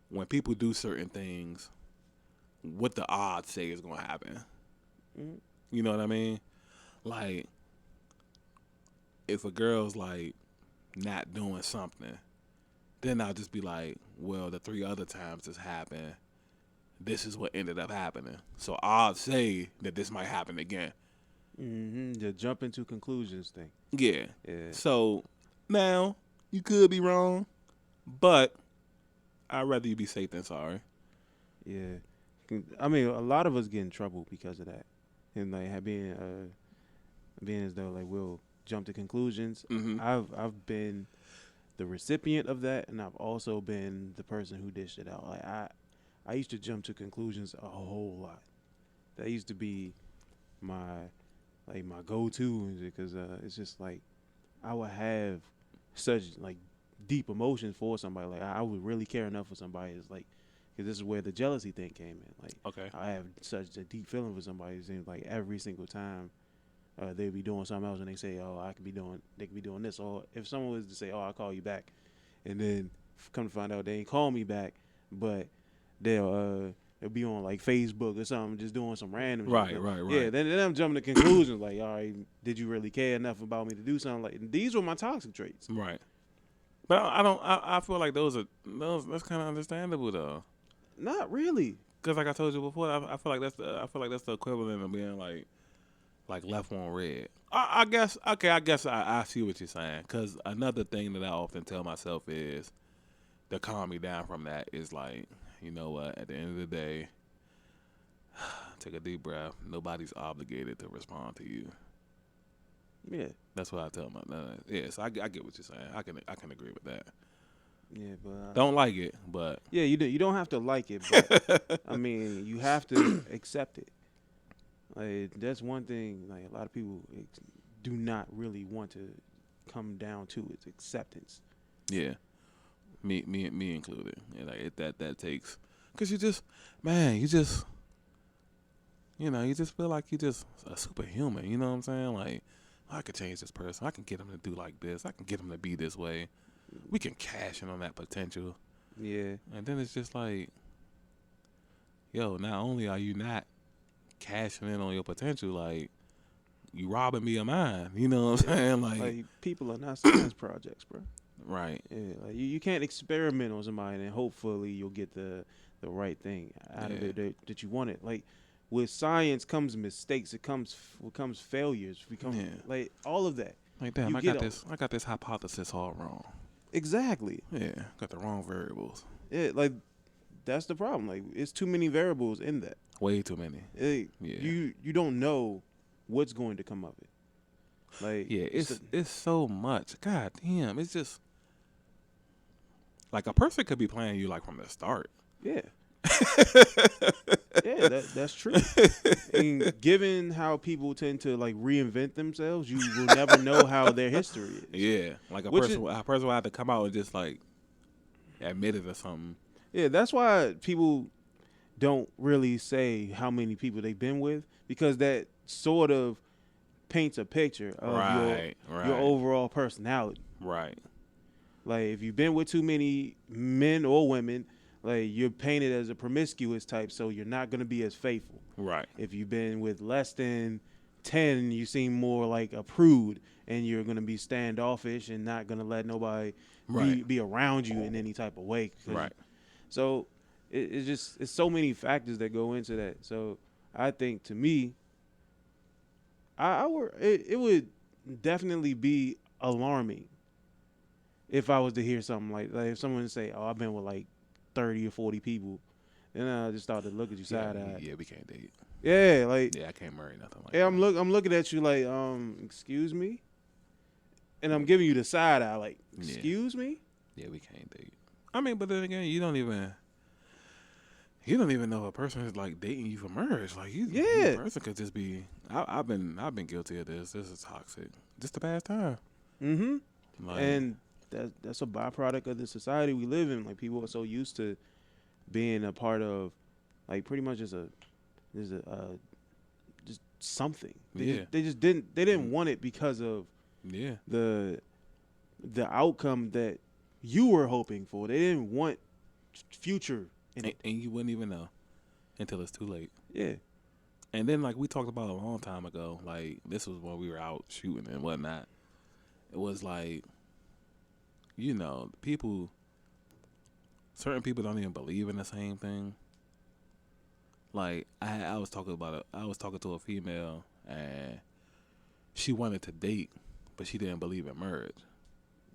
when people do certain things, what the odds say is going to happen. Mm-hmm. You know what I mean? Like, if a girl's like not doing something, then I'll just be like, well, the 3 other times this happened, this is what ended up happening. So I'll say that this might happen again. The jump into conclusions thing. Yeah. Yeah. So now you could be wrong, but I'd rather you be safe than sorry. Yeah. I mean, a lot of us get in trouble because of that. And like being as though like we'll jump to conclusions. Mm-hmm. I've been the recipient of that, and I've also been the person who dished it out. Like I used to jump to conclusions a whole lot. That used to be my go-to, because it's just like I would have such like deep emotions for somebody. Like I would really care enough for somebody. It's like, because this is where the jealousy thing came in. Like, Okay. I have such a deep feeling for somebody. It seems like every single time they'd be doing something else and they say, "Oh, they could be doing this." Or if someone was to say, "Oh, I'll call you back," and then come to find out they ain't call me back, but they'll be on like Facebook or something, just doing some random Right. shit. Right. Yeah, then I'm jumping to conclusions like, all right, did you really care enough about me to do something? Like, these were my toxic traits. Right. But I feel like that's kind of understandable though. Not really. Because like I told you before, I feel like that's the equivalent of being like left on red. I guess I see what you're saying. Because another thing that I often tell myself is to calm me down from that is like, you know what? At the end of the day, take a deep breath. Nobody's obligated to respond to you. Yeah. That's what I tell my. Yeah, so I get what you're saying. I can agree with that. Yeah, but Don't like it, but yeah, you don't have to like it, but I mean, you have to accept it. Like, that's one thing. Like, a lot of people do not really want to come down to is acceptance. yeah, me included. And like that takes, because you just feel like you just a superhuman. You know what I'm saying? Like, I could change this person. I can get him to do like this. I can get him to be this way. We can cash in on that potential. Yeah. And then it's just like, yo, not only are you not cashing in on your potential, like, you robbing me of mine. You know what I'm saying? Like, people are not science projects, bro. Right. Yeah, like you can't experiment on somebody and hopefully you'll get the right thing out of it that you wanted. Like, with science comes mistakes. It comes failures. Like all of that. Like, damn, I got this hypothesis all wrong. Exactly. Yeah, got the wrong variables. Yeah, like that's the problem. Like, it's too many variables in that. Way too many. Yeah. You don't know what's going to come of it. Like, yeah, it's so much. God damn, it's just like a person could be playing you like from the start. Yeah. Yeah, that's true. And given how people tend to like reinvent themselves, you will never know how their history is. Yeah, like a person will have to come out and just like admit it or something. Yeah, that's why people don't really say how many people they've been with, because that sort of paints a picture of your overall personality. Right. Like, if you've been with too many men or women, like, you're painted as a promiscuous type, so you're not going to be as faithful. Right. If you've been with less than 10, you seem more like a prude, and you're going to be standoffish and not going to let nobody be around you in any type of way. Right. So it's so many factors that go into that. So I think, to me, it would definitely be alarming if I was to hear something like if someone would say, "Oh, I've been with like 30 or 40 people," then I just start to look at you side eye. Yeah, we can't date. Yeah, like, yeah, I can't marry nothing like. Yeah, that. I'm looking at you like, excuse me, and I'm giving you the side eye like, excuse me. Yeah, we can't date. I mean, but then again, you don't even know if a person is like dating you for marriage. Like, you a person could just be. I've been guilty of this. This is toxic. Just to pass time. Mm-hmm. Like, and that's a byproduct of the society we live in. Like, people are so used to being a part of, like, pretty much just something. They didn't want it because of the outcome that you were hoping for. They didn't want future in it. And you wouldn't even know until it's too late. Yeah. And then, like we talked about a long time ago, like, this was when we were out shooting and whatnot. It was like, you know, people certain people don't even believe in the same thing. Like I was talking about I was talking to a female and she wanted to date, but she didn't believe in marriage.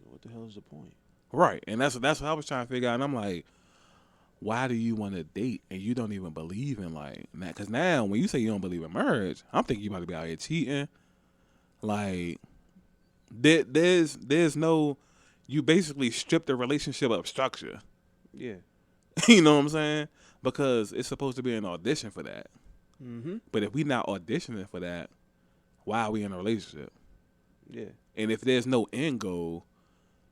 What the hell is the point? Right, and that's what I was trying to figure out. And I'm like, why do you want to date and you don't even believe in like that? Because now when you say you don't believe in marriage, I'm thinking you about to be out here cheating. Like there's no, you basically strip the relationship of structure. Yeah. You know what I'm saying? Because it's supposed to be an audition for that. Mm-hmm. But if we not auditioning for that, why are we in a relationship? Yeah. And if there's no end goal,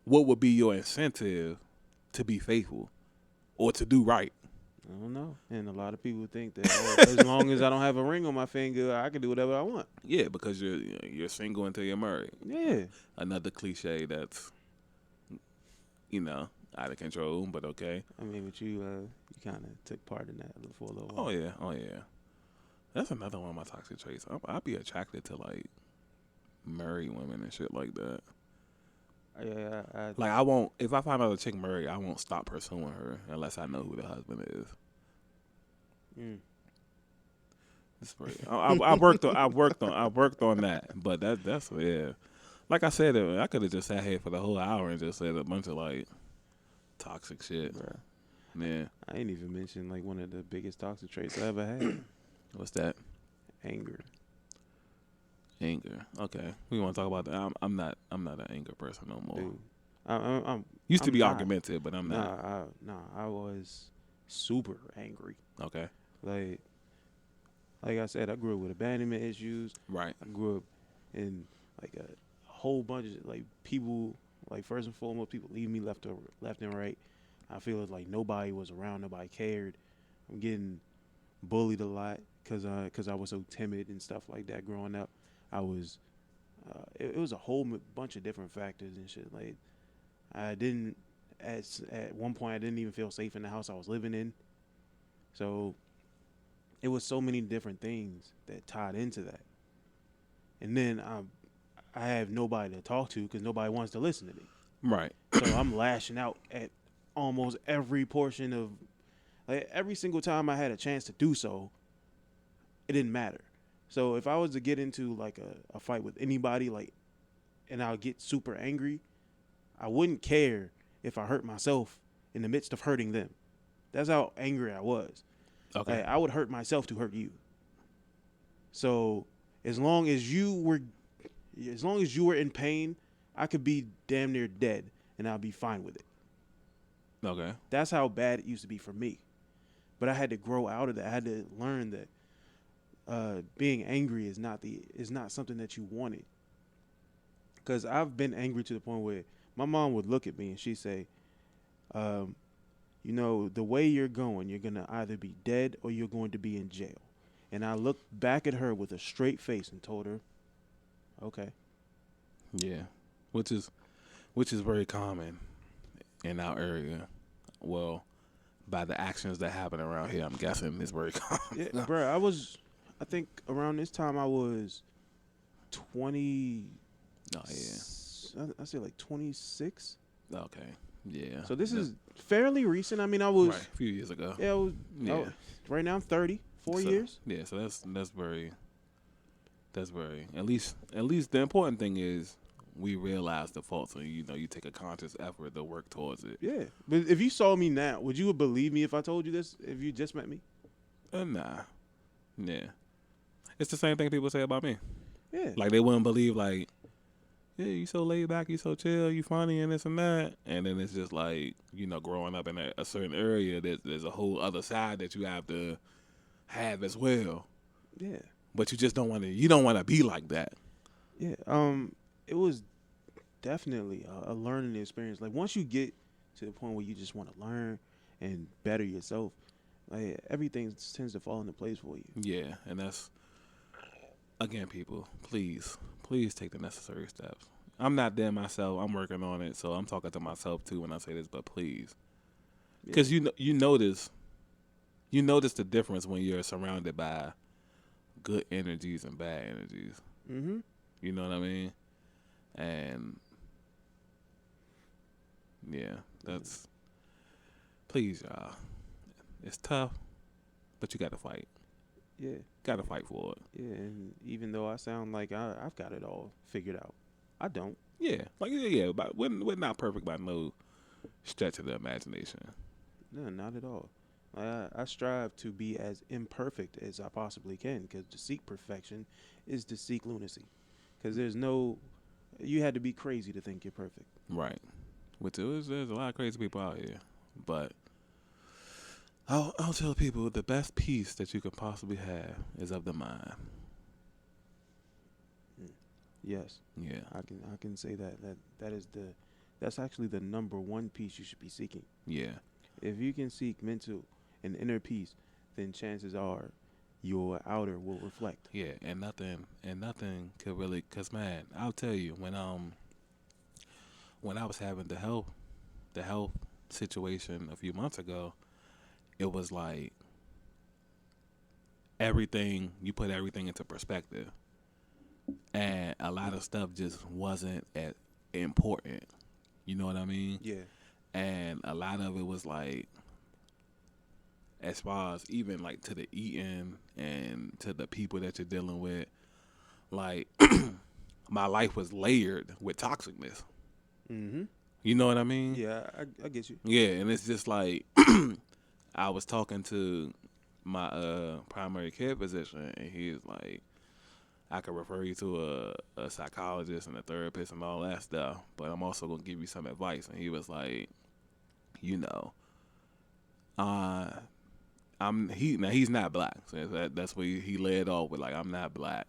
what would be your incentive to be faithful or to do right? I don't know. And a lot of people think that as long as I don't have a ring on my finger, I can do whatever I want. Yeah, because you're single until you're married. Yeah. Another cliche that's, out of control, but okay. I mean, but you kind of took part in that for a little while. Oh yeah. That's another one of my toxic traits. I'd be attracted to like married women and shit like that. Yeah. Like I won't. If I find out a chick married, I won't stop pursuing her unless I know who the husband is. It's pretty, I worked on that, but that's yeah. Like I said, I could have just sat here for the whole hour and just said a bunch of like toxic shit. Bruh. Yeah. I ain't even mentioned like one of the biggest toxic traits I ever had. What's that? Anger. Okay. We want to talk about that. I'm not an anger person no more. Dude, I'm used to I'm be not. argumentative, but I'm not. I was super angry. Okay. Like I said, I grew up with abandonment issues. Right. I grew up in like a whole bunch of like people. Like first and foremost, people leave me left and right. I feel like nobody was around, nobody cared. I'm getting bullied a lot because I was so timid and stuff like that growing up. I was it was a whole bunch of different factors and shit. Like I didn't at one point I didn't even feel safe in the house I was living in. So it was so many different things that tied into that. And then I have nobody to talk to because nobody wants to listen to me. Right. So I'm lashing out at almost every portion of, like every single time I had a chance to do so, it didn't matter. So if I was to get into like a fight with anybody, like, and I'll get super angry, I wouldn't care if I hurt myself in the midst of hurting them. That's how angry I was. Okay. Like, I would hurt myself to hurt you. So as long as you were in pain, I could be damn near dead and I'll be fine with it. Okay. That's how bad it used to be for me. But I had to grow out of that. I had to learn that being angry is not something that you wanted. Because I've been angry to the point where my mom would look at me and she'd say, the way you're going to either be dead or you're going to be in jail. And I looked back at her with a straight face and told her, okay. Yeah. Which is very common in our area. Well, by the actions that happen around here, I'm guessing it's very common. Yeah, bro, I think around this time I was 20. Oh, yeah. I say like 26. Okay. Yeah. So this is fairly recent. I mean, I was right. A few years ago. Yeah, right now I'm 30, 4 years. Yeah, so that's very at least the important thing is we realize the faults and you take a conscious effort to work towards it. Yeah. But if you saw me now, would you believe me if I told you this if you just met me? Nah. Yeah. It's the same thing people say about me. Yeah. Like they wouldn't believe like, yeah, you so laid back, you so chill, you funny and this and that. And then it's just like, growing up in a certain area, there's a whole other side that you have to have as well. Yeah. But you just don't want to be like that. Yeah. It was definitely a learning experience. Like once you get to the point where you just want to learn and better yourself, like everything tends to fall into place for you. Yeah, and that's, again, people, please take the necessary steps. I'm not there myself. I'm working on it, so I'm talking to myself too when I say this. But please, because you notice the difference when you're surrounded by good energies and bad energies. Mm-hmm. You know what I mean? And yeah, Please, y'all. It's tough, but you got to fight. Yeah, Got to fight for it. yeah. And even though I sound like I've got it all figured out, I don't. Yeah, like yeah. But we're not perfect by no stretch of the imagination. No, not at all. I strive to be as imperfect as I possibly can, because to seek perfection is to seek lunacy. Because you had to be crazy to think you're perfect. Right. There's a lot of crazy people out here, but I'll tell people the best peace that you can possibly have is of the mind. Yes, Yeah. I can say that's actually the number one peace you should be seeking. Yeah. If you can seek mental and inner peace, then chances are your outer will reflect. Yeah, and nothing could really, cause man, I'll tell you when I was having the health situation a few months ago, it was like you put everything into perspective, and a lot of stuff just wasn't as important. You know what I mean? Yeah. And a lot of it was like, as far as even like to the eating and to the people that you're dealing with, like my life was layered with toxicness. Mm-hmm. You know what I mean? Yeah, I get you. Yeah, and it's just like I was talking to my primary care physician, and he's like, I could refer you to a psychologist and a therapist and all that stuff, but I'm also gonna give you some advice. And he was like, you know, he's not black, so that's what he led off with. Like, I'm not black,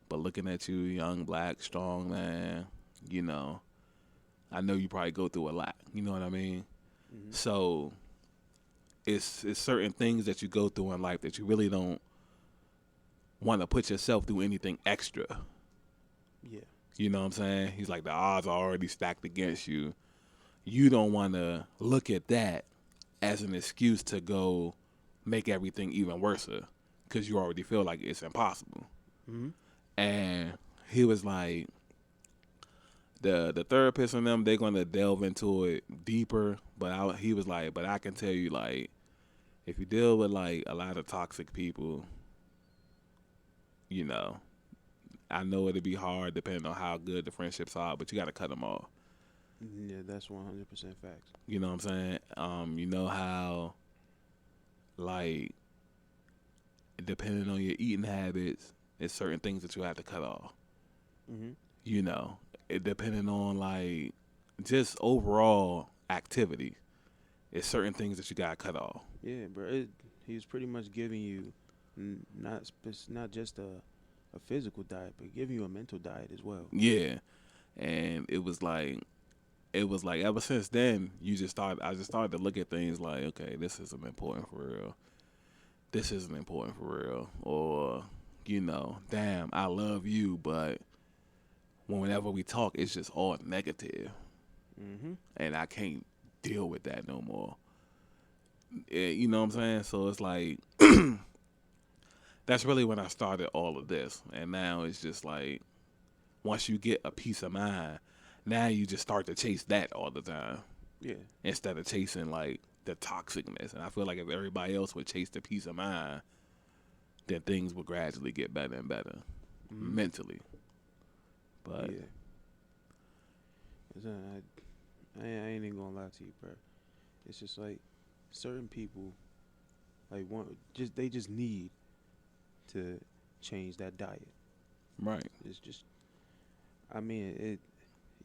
but looking at you, young black, strong man, you know, I know you probably go through a lot. You know what I mean? Mm-hmm. So it's certain things that you go through in life that you really don't want to put yourself through anything extra. Yeah. You know what I'm saying? He's like, the odds are already stacked against you. You don't want to look at that as an excuse to go make everything even worse, because you already feel like it's impossible. Mm-hmm. And he was like, the therapist and them, they're going to delve into it deeper. But he was like, but I can tell you, like, if you deal with like a lot of toxic people, you know, I know it'll be hard depending on how good the friendships are, but you got to cut them off. Yeah, that's 100% facts. You know what I'm saying? You know how, like, depending on your eating habits, there's certain things that you have to cut off. Mm-hmm. You know, it depending on like just overall activity, it's certain things that you gotta cut off. Yeah, bro. He's pretty much giving you not just a physical diet, but giving you a mental diet as well. Yeah, and it was like ever since then, I just started to look at things like, okay, this isn't important for real. This isn't important for real. Or, you know, damn, I love you, but whenever we talk, it's just all negative. Mm-hmm. And I can't deal with that no more. You know what I'm saying? So it's like, that's really when I started all of this. And now it's just like, once you get a peace of mind, now you just start to chase that all the time. Yeah. Instead of chasing like the toxicness. And I feel like if everybody else would chase the peace of mind, then things would gradually get better and better mentally. But yeah. I ain't even gonna lie to you, bro. It's just like certain people, like they just need to change that diet. right. It's just, I mean,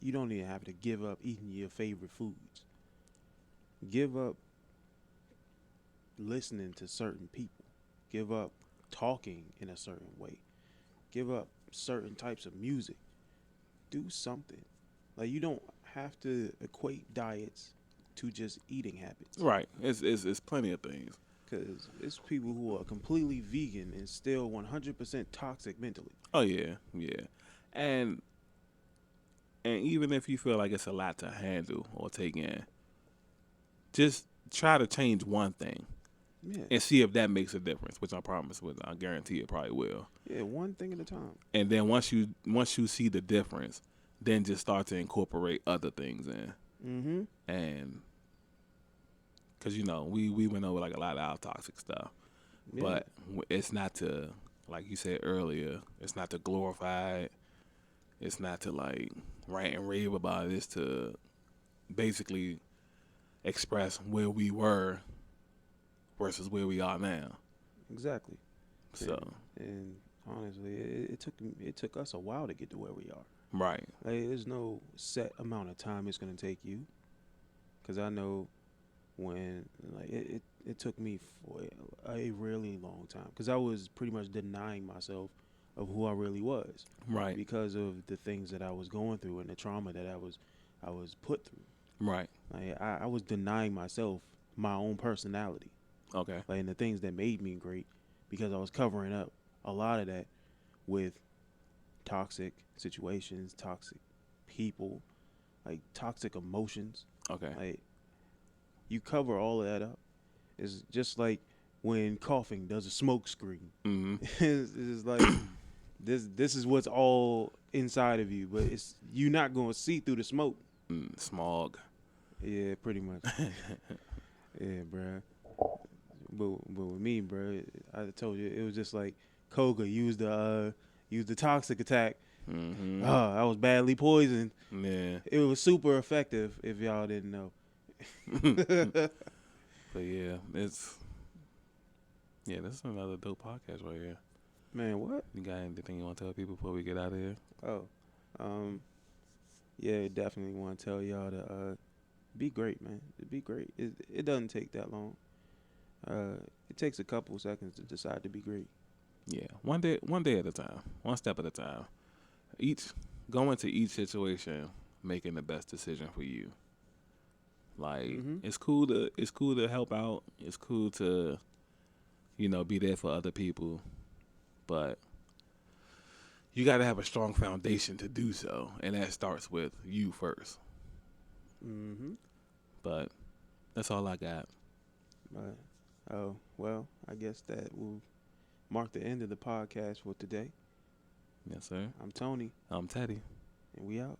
you don't even have to give up eating your favorite foods. Give up listening to certain people. Give up talking in a certain way. Give up certain types of music. Do something. Like, you don't have to equate diets to just eating habits. Right. It's plenty of things. Because it's people who are completely vegan and still 100% toxic mentally. Oh yeah, yeah. And even if you feel like it's a lot to handle or take in, just try to change one thing. Yeah. And see if that makes a difference, which I guarantee it probably will. Yeah, one thing at a time. And then once you see the difference, then just start to incorporate other things in. Mm-hmm. And because we went over like a lot of our toxic stuff, Yeah. but it's not to, like you said earlier, it's not to glorify it. It's not to like rant and rave about it. It's to basically express where we were versus where we are now. Exactly. So and honestly, it took us a while to get to where we are. right, Like, there's no set amount of time it's gonna take you, because I know when like it took me for a really long time, because I was pretty much denying myself of who I really was, right, because of the things that I was going through and the trauma that I was put through. right. Like, I was denying myself my own personality, Okay, like, and the things that made me great, because I was covering up a lot of that with toxic situations, toxic people, like toxic emotions. okay. Like, you cover all of that up. It's just like when coughing does a smoke screen. Mm-hmm. It's like this is what's all inside of you, but it's you not gonna see through the smoke. Smog. Yeah, pretty much. Yeah, bruh. But with me, bruh, I told you it was just like Koga used the toxic attack. Mm-hmm. I was badly poisoned. Yeah. It was super effective, if y'all didn't know. But yeah, this is another dope podcast right here. Man, what? You got anything you want to tell people before we get out of here? Yeah, definitely want to tell y'all to be great, man. Be great. It doesn't take that long. It takes a couple seconds to decide to be great. Yeah, one day at a time, one step at a time. Go into each situation making the best decision for you. Like it's cool to help out. It's cool to be there for other people, but you got to have a strong foundation to do so, and that starts with you first. But that's all I got. Oh, well, I guess that will mark the end of the podcast for today. Yes, sir. I'm Tony, I'm Teddy. and we out.